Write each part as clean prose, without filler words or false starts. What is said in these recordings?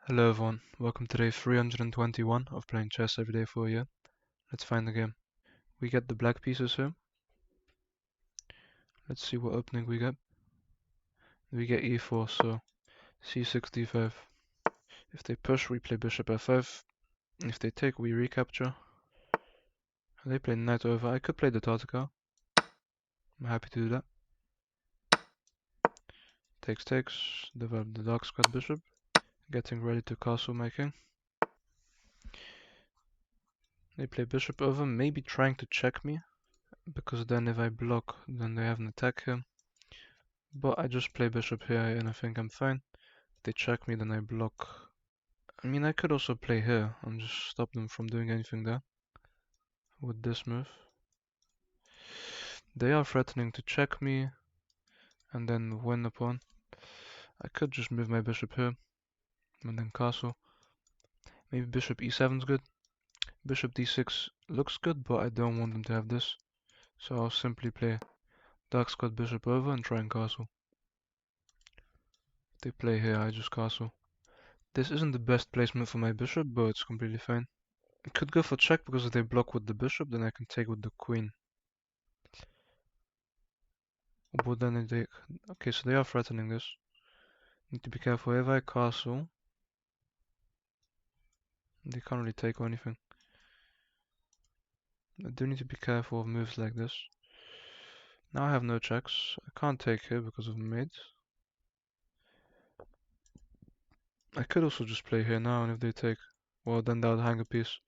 Hello everyone, welcome to day 321 of playing chess every day for a year. Let's find the game. We get the black pieces here. Let's see what opening we get. We get e4, so c6, d5. If they push, we play bishop f5. If they take, we recapture. They play knight over. I could play the Tartakow. I'm happy to do that. Takes, develop the dark square bishop. Getting ready to castle my king. They play bishop over, maybe trying to check me, because then if I block, then they have an attack here. But I just play bishop here and I think I'm fine. If they check me, then I block. I mean, I could also play here and just stop them from doing anything there with this move. They are threatening to check me and then win the pawn. I could just move my bishop here and then castle. Maybe bishop e7 is good. Bishop d6 looks good, but I don't want them to have this. So I'll simply play dark square bishop over and try and castle. If they play here, I just castle. This isn't the best placement for my bishop, but it's completely fine. I could go for check because if they block with the bishop, then I can take with the queen. But then they... Okay, so they are threatening this. Need to be careful. If I castle, they can't really take or anything. I do need to be careful of moves like this. Now I have no checks. I can't take here because of mate. I could also just play here now, and if they take, well, then that would hang a piece.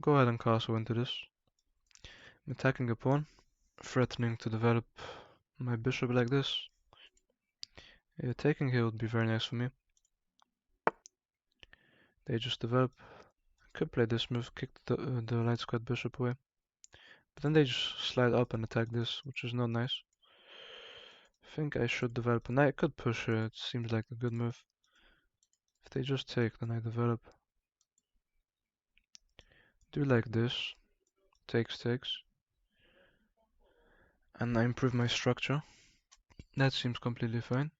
Go ahead and castle into this. I'm attacking a pawn, threatening to develop my bishop like this. Yeah, taking here would be very nice for me. They just develop. I could play this move, kick the light squared bishop away. But then they just slide up and attack this, which is not nice. I think I should develop a knight. I could push here, it seems like a good move. If they just take, then I develop. Do like this. Takes. And I improve my structure. That seems completely fine.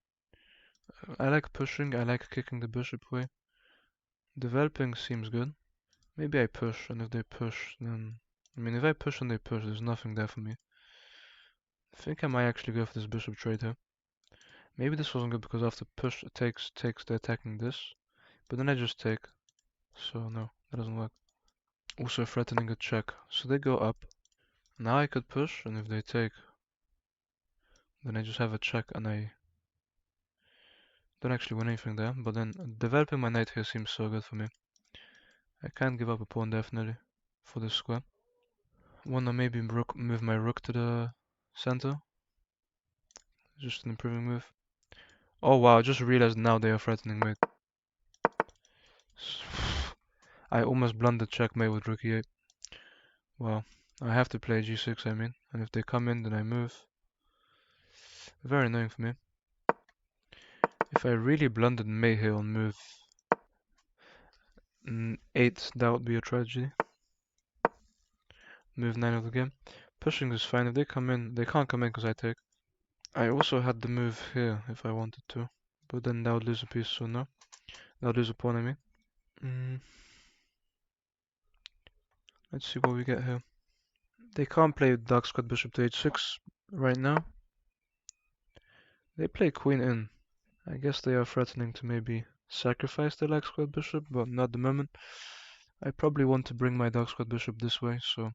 I like pushing, I like kicking the bishop away. Developing seems good. Maybe I push, and if they push, then... I mean, if I push and they push, there's nothing there for me. I think I might actually go for this bishop trade here. Maybe this wasn't good because after push, takes, they're attacking this. But then I just take. So no, that doesn't work. Also threatening a check. So they go up. Now I could push, and if they take, then I just have a check and I don't actually win anything there. But then developing my knight here seems so good for me. I can't give up a pawn definitely for this square. Wanna maybe move my rook to the center. Just an improving move. Oh wow, I just realized now they are threatening mate. I almost blundered checkmate with rook e8. Well, I have to play g6 I mean. And if they come in then I move. Very annoying for me. If I really blundered mate here on move 8, that would be a tragedy. Move 9 of the game. Pushing is fine. If they come in, they can't come in because I take. I also had the move here if I wanted to. But then that would lose a piece, so no. That would lose a pawn, I mean. Let's see what we get here. They can't play dark squared bishop to h6 right now. They play queen in. I guess they are threatening to maybe sacrifice the dark squared bishop, but not at the moment. I probably want to bring my dark squared bishop this way, so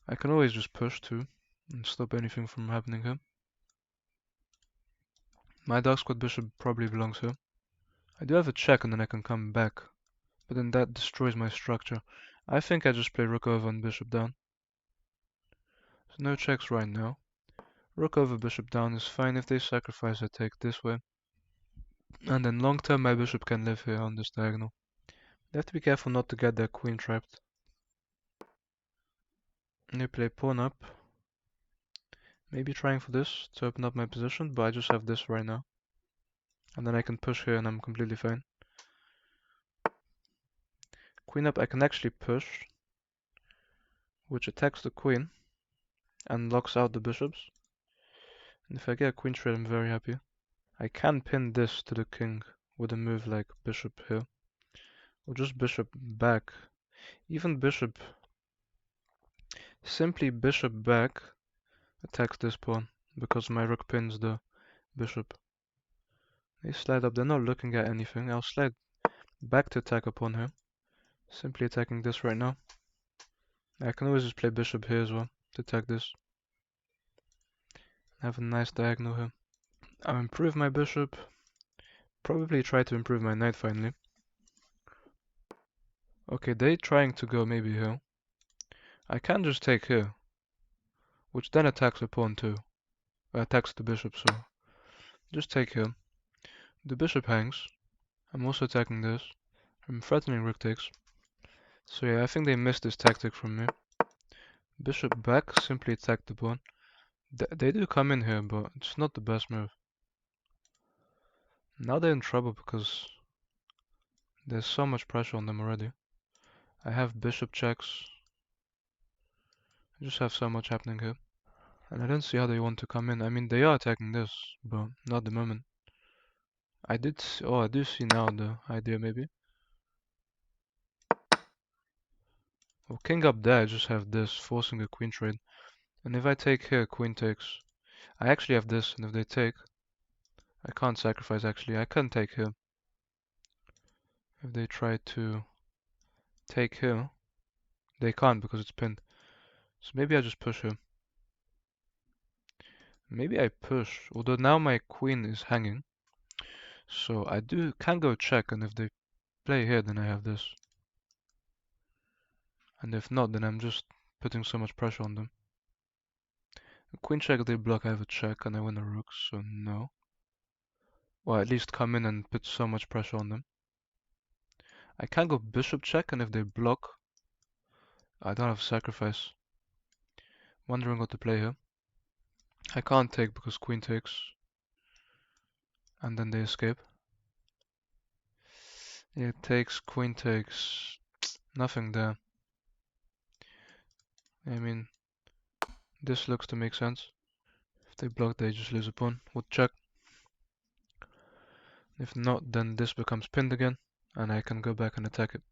I can always just push too and stop anything from happening here. My dark squared bishop probably belongs here. I do have a check and then I can come back, but then that destroys my structure. I think I just play rook over and bishop down. So no checks right now. Rook over bishop down is fine. If they sacrifice, I take this way. And then long term my bishop can live here on this diagonal. They have to be careful not to get their queen trapped. And they play pawn up. Maybe trying for this to open up my position, but I just have this right now. And then I can push here and I'm completely fine. Queen up I can actually push, which attacks the queen and locks out the bishops. And if I get a queen trade I'm very happy. I can pin this to the king with a move like bishop here, or just bishop back. Even bishop, simply bishop back attacks this pawn, because my rook pins the bishop. They slide up, they're not looking at anything. I'll slide back to attack a pawn here. Simply attacking this right now. I can always just play bishop here as well to attack this. Have a nice diagonal here. I'll improve my bishop. Probably try to improve my knight finally. Okay, they trying to go maybe here. I can just take here, which then attacks a pawn too. Attacks the bishop, so just take here. The bishop hangs. I'm also attacking this. I'm threatening rook takes. So yeah, I think they missed this tactic from me. Bishop back, simply attack the pawn. They do come in here, but it's not the best move. Now they're in trouble because there's so much pressure on them already. I have bishop checks. I just have so much happening here. And I don't see how they want to come in. I mean, they are attacking this, but not at the moment. I do see now the idea maybe. Well, king up there, I just have this, forcing a queen trade. And if I take here, queen takes. I actually have this, and if they take, I can't sacrifice actually. I can take here. If they try to take here, they can't because it's pinned. So maybe I just push here. Maybe I push, although now my queen is hanging. So I can go check, and if they play here, then I have this. And if not, then I'm just putting so much pressure on them. Queen check, they block, I have a check, and I win a rook, so no. Well, at least come in and put so much pressure on them. I can go bishop check, and if they block, I don't have sacrifice. Wondering what to play here. I can't take because queen takes. And then they escape. It takes, queen takes. Nothing there. I mean, this looks to make sense. If they block, they just lose a pawn. Would check. If not, then this becomes pinned again, and I can go back and attack it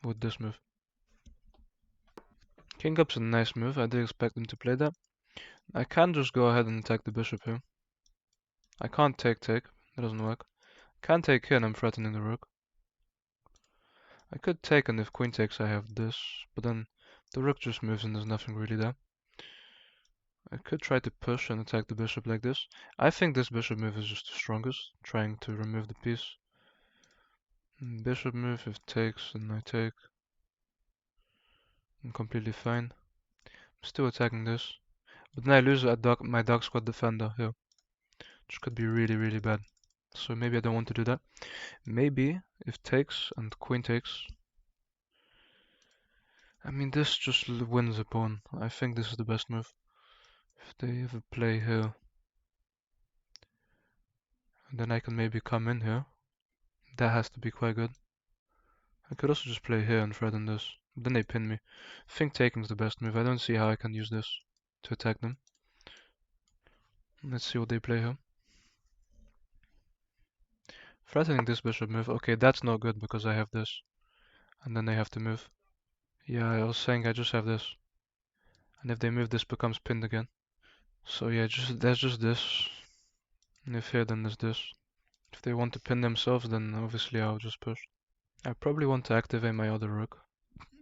with this move. King up's a nice move. I did expect them to play that. I can just go ahead and attack the bishop here. I can't take. That doesn't work. I can take here and I'm threatening the rook. I could take, and if queen takes I have this, but then the rook just moves and there's nothing really there. I could try to push and attack the bishop like this. I think this bishop move is just the strongest, trying to remove the piece. Bishop move, if takes, then I take. I'm completely fine. I'm still attacking this. But then I lose my dark squad defender here, which could be really, really bad. So maybe I don't want to do that. Maybe if takes and queen takes. I mean, this just wins a pawn. I think this is the best move. If they ever play here, then I can maybe come in here. That has to be quite good. I could also just play here and threaten this. Then they pin me. I think taking is the best move. I don't see how I can use this to attack them. Let's see what they play here. Threatening this bishop move. Okay, that's not good because I have this. And then they have to move. Yeah, I was saying I just have this. And if they move, this becomes pinned again. So yeah, there's just this. And if here, then there's this. If they want to pin themselves, then obviously I'll just push. I probably want to activate my other rook.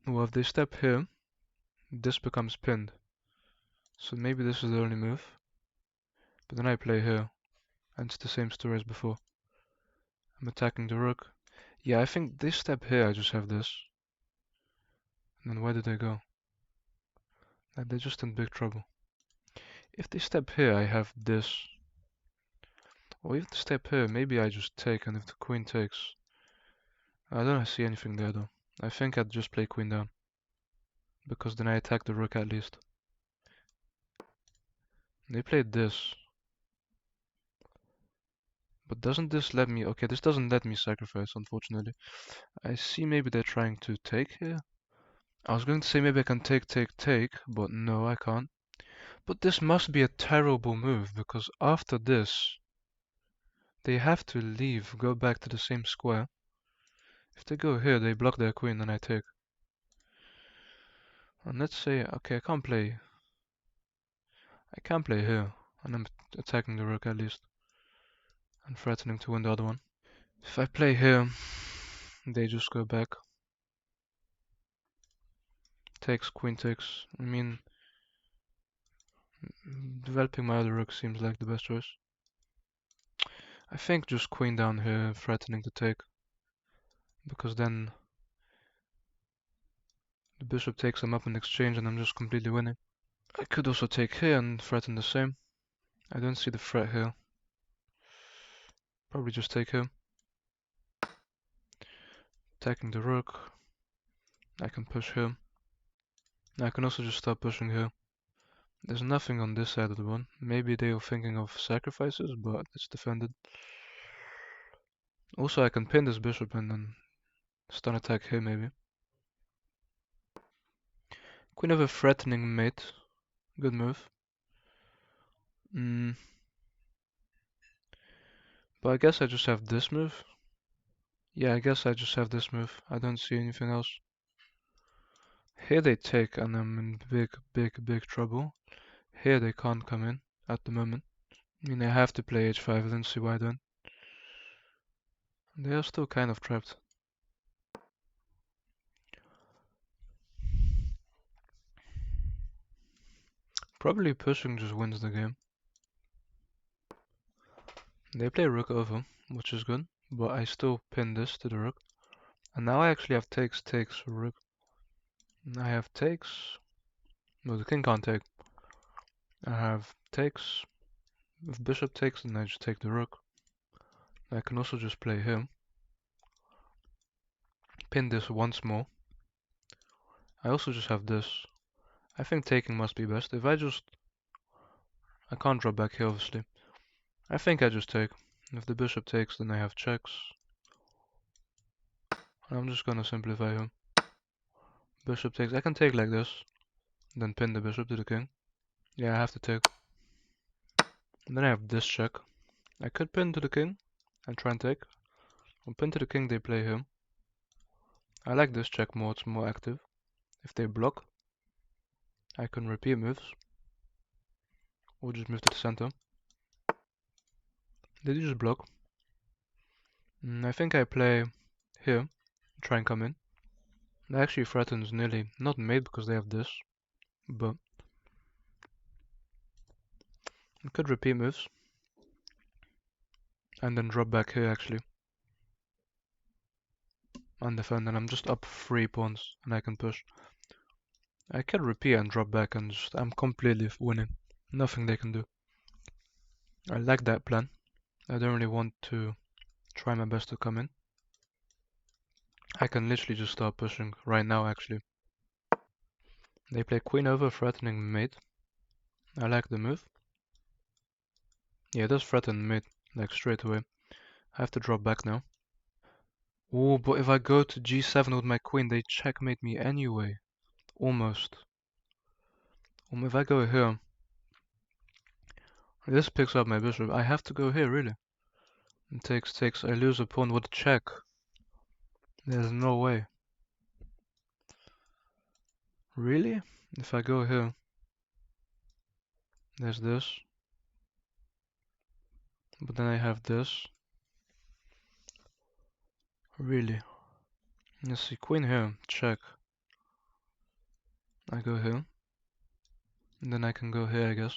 Well, if they step here, this becomes pinned. So maybe this is the only move. But then I play here. And it's the same story as before. I'm attacking the rook. Yeah, I think this step here, I just have this. And then where did they go? They're just in big trouble. If they step here, I have this. Or if they step here, maybe I just take, and if the queen takes... I don't see anything there though. I think I'd just play queen down. Because then I attack the rook at least. They played this. But doesn't this let me... Okay, this doesn't let me sacrifice, unfortunately. I see maybe they're trying to take here. I was going to say maybe I can take, but no, I can't. But this must be a terrible move, because after this, they have to leave, go back to the same square. If they go here, they block their queen, and I take. And let's say, okay, I can't play here, and I'm attacking the rook at least, and threatening to win the other one. If I play here, they just go back. Takes, queen takes. I mean, developing my other rook seems like the best choice. I think just queen down here, threatening to take, because then the bishop takes them up in exchange and I'm just completely winning. I could also take here and threaten the same. I don't see the threat here. Probably just take here. Attacking the rook. I can push here. I can also just start pushing here. There's nothing on this side of the board. Maybe they were thinking of sacrifices, but it's defended. Also, I can pin this bishop and then stun attack here maybe. Queen of a threatening mate. Good move. But I guess I just have this move. Yeah, I guess I just have this move. I don't see anything else. Here they take and I'm in big trouble. Here they can't come in at the moment. I mean, I have to play h5, I don't see why then. They are still kind of trapped. Probably pushing just wins the game. They play rook over, which is good, but I still pin this to the rook. And now I actually have takes, rook. I have takes. No, the king can't take. I have takes. If bishop takes, then I just take the rook. I can also just play here. Pin this once more. I also just have this. I think taking must be best. If I can't drop back here obviously. I think I just take. If the bishop takes, then I have checks. I'm just gonna simplify here. Bishop takes. I can take like this, then pin the bishop to the king. Yeah, I have to take. And then I have this check. I could pin to the king and try and take. On pin to the king, they play here. I like this check more, it's more active. If they block, I can repeat moves. Or just move to the center. They do just block. I think I play here, try and come in. That actually threatens nearly, not mate because they have this, but I could repeat moves. And then drop back here actually. And defend, and I'm just up 3 pawns and I can push. I can repeat and drop back and just, I'm completely winning. Nothing they can do. I like that plan. I don't really want to try my best to come in. I can literally just start pushing right now actually. They play queen over, threatening mate. I like the move. Yeah, it does threaten mate, like straight away. I have to drop back now. Oh, but if I go to g7 with my queen, they checkmate me anyway. Almost. If I go here, this picks up my bishop. I have to go here, really. And takes. I lose a pawn with a check. There's no way. Really? If I go here, there's this. But then I have this. Really? Let's see, queen here, check. I go here. And then I can go here, I guess.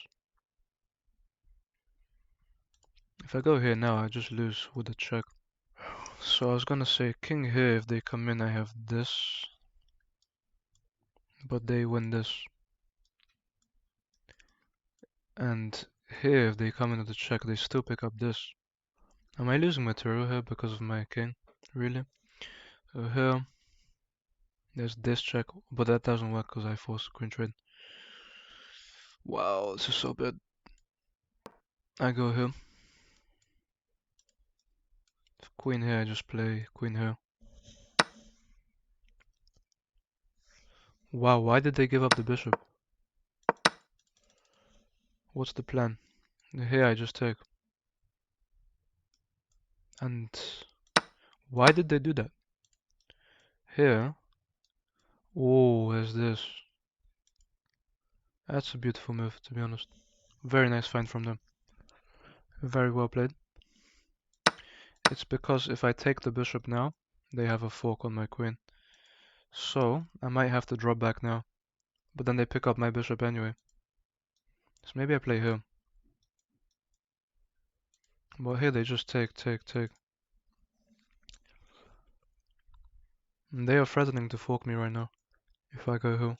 If I go here now, I just lose with a check. So I was gonna say king here, if they come in I have this. But they win this. And here, if they come into the check, they still pick up this. Am I losing material here because of my king? Really? So here, there's this check, but that doesn't work because I forced a queen trade. Wow, this is so bad. I go here. Queen here, I just play queen here. Wow, why did they give up the bishop? What's the plan? Here I just take. And why did they do that? Here. Oh, there's this. That's a beautiful move, to be honest. Very nice find from them. Very well played. It's because if I take the bishop now, they have a fork on my queen. So, I might have to drop back now. But then they pick up my bishop anyway. So maybe I play here. Well, here they just take. And they are threatening to fork me right now. If I go here.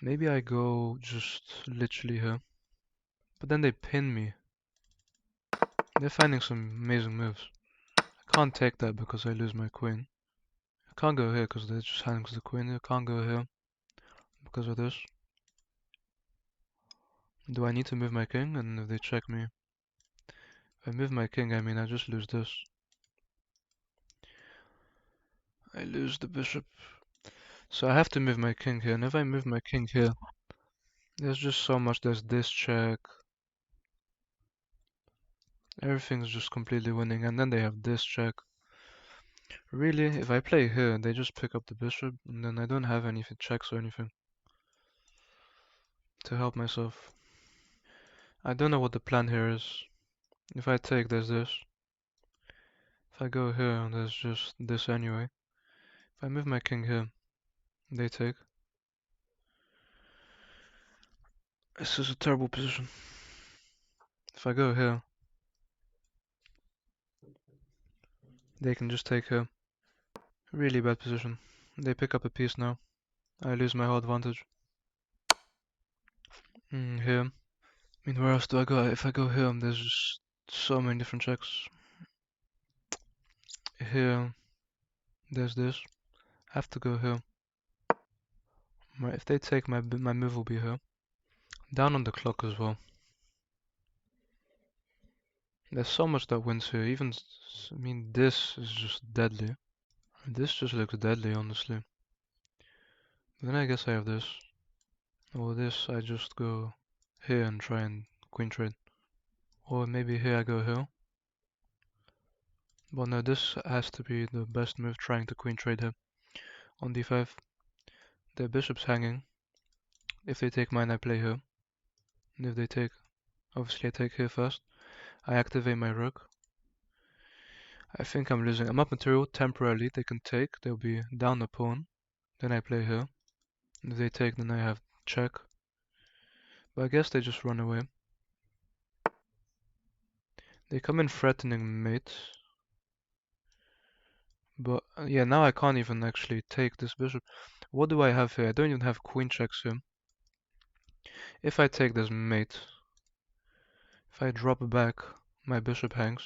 Maybe I go just literally here. But then they pin me. They're finding some amazing moves. I can't take that because I lose my queen. I can't go here because they just hangs the queen. I can't go here because of this. Do I need to move my king? And if they check me. If I move my king, I mean I just lose this. I lose the bishop. So I have to move my king here. And if I move my king here, there's just so much. There's this check. Everything's just completely winning. And then they have this check. Really, if I play here, they just pick up the bishop. And then I don't have any checks or anything to help myself. I don't know what the plan here is. If I take, there's this. If I go here, there's just this anyway. If I move my king here, they take. This is a terrible position. If I go here, they can just take here. Really bad position. They pick up a piece now. I lose my whole advantage. Here. I mean, where else do I go? If I go here, there's just so many different checks. Here, there's this. I have to go here. Right, if they take, my move will be here. Down on the clock as well. There's so much that wins here. Even, I mean, this is just deadly. This just looks deadly, honestly. Then I guess I have this. Or this, I just go here and try and queen trade. Or maybe here I go here. But no, this has to be the best move, trying to queen trade here. On d5. The bishop's hanging. If they take mine, I play here. And if they take, obviously I take here first. I activate my rook. I think I'm losing. I'm up material temporarily. They can take. They'll be down a pawn. Then I play here. And if they take, then I have check. But I guess they just run away. They come in threatening mate. But yeah, now I can't even actually take this bishop. What do I have here? I don't even have queen checks here. If I take this mate, if I drop back, my bishop hangs.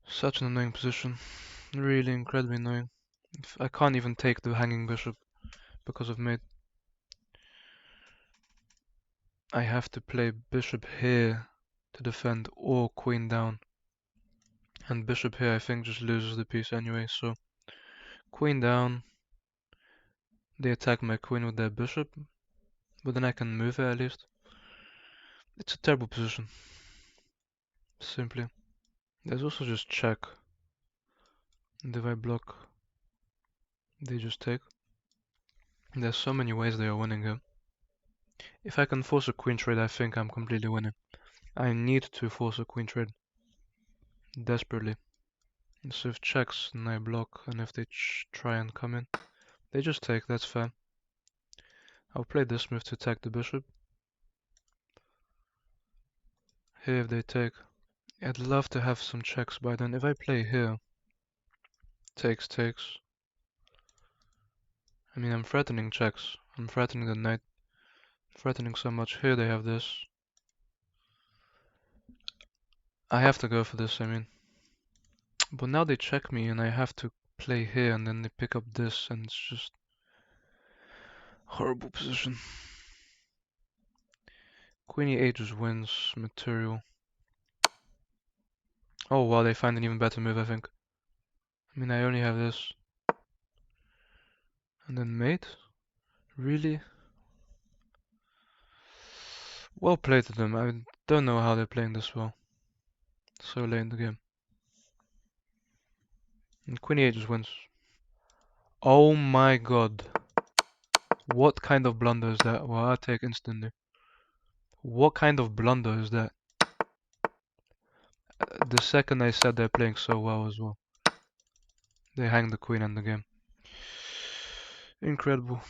Such an annoying position. Really incredibly annoying. I can't even take the hanging bishop because of mate. I have to play bishop here to defend or queen down. And bishop here I think just loses the piece anyway, so queen down. They attack my queen with their bishop, but then I can move it at least. It's a terrible position. Simply. There's also just check. And if I block, they just take. There's so many ways they are winning here. If I can force a queen trade, I think I'm completely winning. I need to force a queen trade. Desperately. So if checks, then I block, and if they try and come in, they just take, that's fair. I'll play this move to attack the bishop. Here if they take. I'd love to have some checks by then. If I play here, takes. I mean, I'm threatening checks. I'm threatening the knight. Threatening so much. Here they have this. I have to go for this, I mean. But now they check me and I have to play here and then they pick up this and it's just horrible position. Queen e8 just wins material. Oh wow, they find an even better move, I think. I mean, I only have this. And then mate? Really? Well played to them. I don't know how they're playing this well so late in the game. And queen e8 just wins. Oh my god. What kind of blunder is that? Well, I take instantly. What kind of blunder is that? The second I said they're playing so well as well. They hang the queen in the game. Incredible.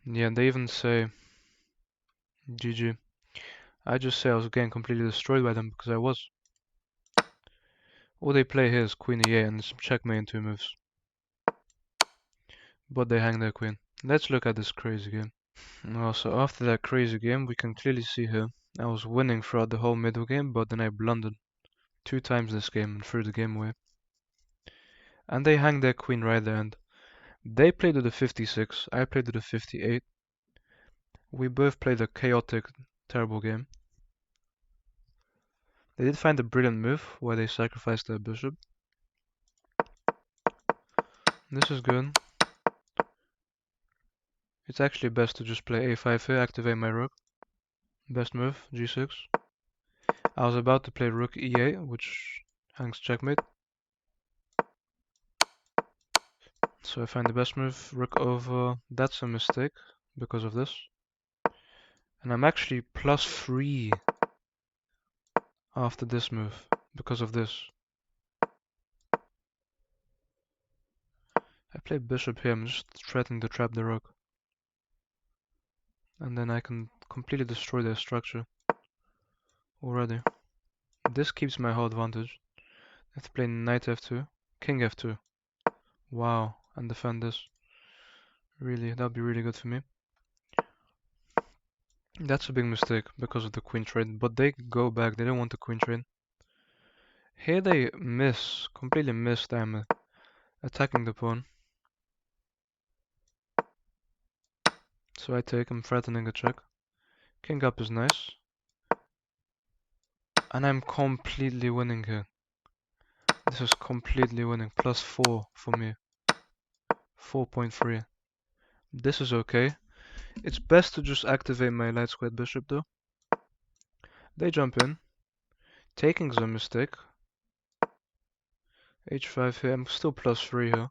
Yeah, they even say GG. I just say I was getting completely destroyed by them because I was. All they play here is queen e8 and it's checkmate in 2 moves. But they hang their queen. Let's look at this crazy game. Also, after that crazy game, we can clearly see here I was winning throughout the whole middle game, but then I blundered 2 times this game and threw the game away. And they hang their queen right there, and they played to the 56, I played to the 58. We both played a chaotic, terrible game. They did find a brilliant move where they sacrificed their bishop. This is good. It's actually best to just play a5 here, activate my rook. Best move, g6. I was about to play rook e8, which hangs checkmate. So I find the best move, rook over. That's a mistake because of this. And I'm actually +3 after this move because of this. I play bishop here, I'm just threatening to trap the rook. And then I can completely destroy their structure already. This keeps my whole advantage. I have to play knight f2, king f2. Wow, and defend this. Really, that'd be really good for me. That's a big mistake because of the queen trade, but they go back, they don't want the queen trade. Here they completely missed. I'm attacking the pawn. So I take, I'm threatening a check. King up is nice. And I'm completely winning here. This is completely winning. +4 for me. 4.3. This is okay. It's best to just activate my light squared bishop though. They jump in. Taking's a mistake. H5 here. I'm still +3 here.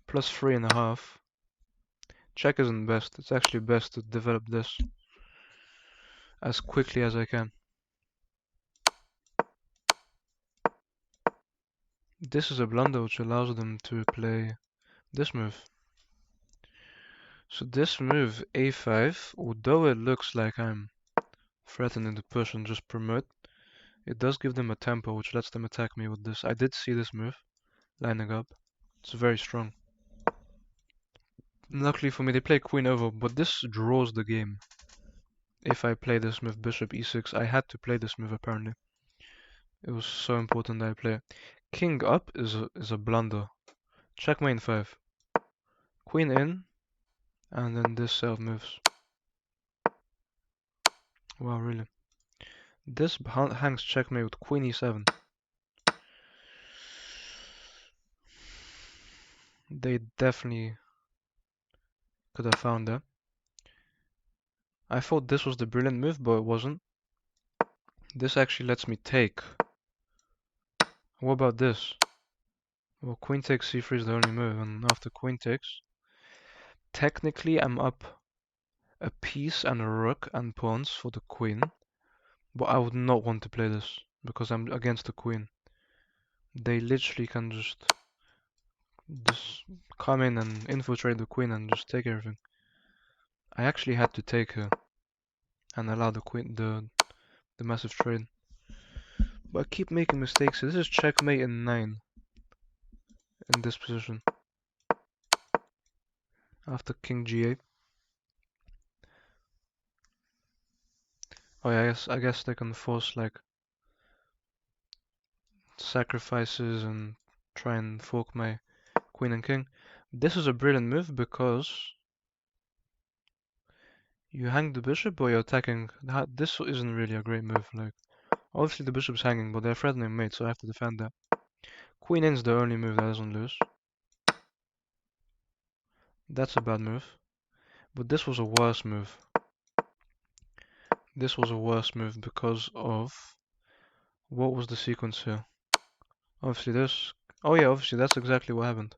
+3.5. Check isn't best. It's actually best to develop this as quickly as I can. This is a blunder which allows them to play this move. So this move, a5, although it looks like I'm threatening to push and just promote, it does give them a tempo which lets them attack me with this. I did see this move lining up. It's very strong. Luckily for me, they play queen over, but this draws the game. If I play this move bishop e6, I had to play this move apparently. It was so important that I play it. King up is a blunder. Checkmate 5. Queen in, and then this set of moves. Wow, really. This hangs checkmate with queen e7. They definitely could have found that. I thought this was the brilliant move, but it wasn't. This actually lets me take. What about this? Well, queen takes c3 is the only move, and after queen takes, technically I'm up a piece and a rook and pawns for the queen, but I would not want to play this because I'm against the queen. They literally can just come in and infiltrate the queen and just take everything. I actually had to take her and allow the queen the massive trade. But I keep making mistakes. This is checkmate in 9 in this position. After king g8. Oh yeah, I guess they can force like sacrifices and try and fork my queen and king. This is a brilliant move because you hang the bishop but you're attacking. This isn't really a great move. Like, obviously the bishop's hanging, but they're threatening mate, so I have to defend that. Queen in's the only move that doesn't lose. That's a bad move. But this was a worse move. this was a worse move because of what was the sequence here? Obviously this. Oh yeah, obviously that's exactly what happened.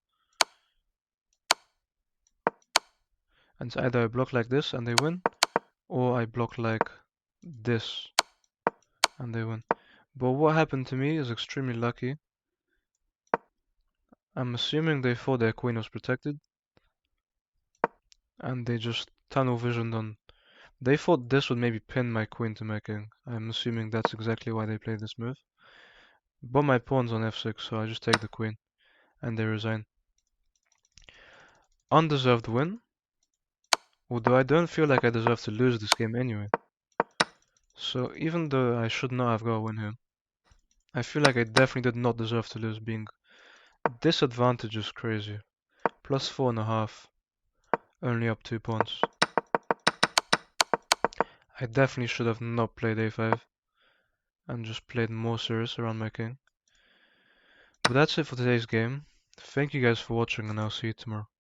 And it's either I block like this and they win, or I block like this and they win. But what happened to me is extremely lucky. I'm assuming they thought their queen was protected, and they just tunnel visioned on. They thought this would maybe pin my queen to my king. I'm assuming that's exactly why they played this move. But my pawn's on f6, so I just take the queen, and they resign. Undeserved win, although I don't feel like I deserve to lose this game anyway. So even though I should not have got a win here, I feel like I definitely did not deserve to lose. Being disadvantage is crazy. Plus 4.5, only up 2 pawns. I definitely should have not played a5 and just played more serious around my king. But that's it for today's game. Thank you guys for watching, and I'll see you tomorrow.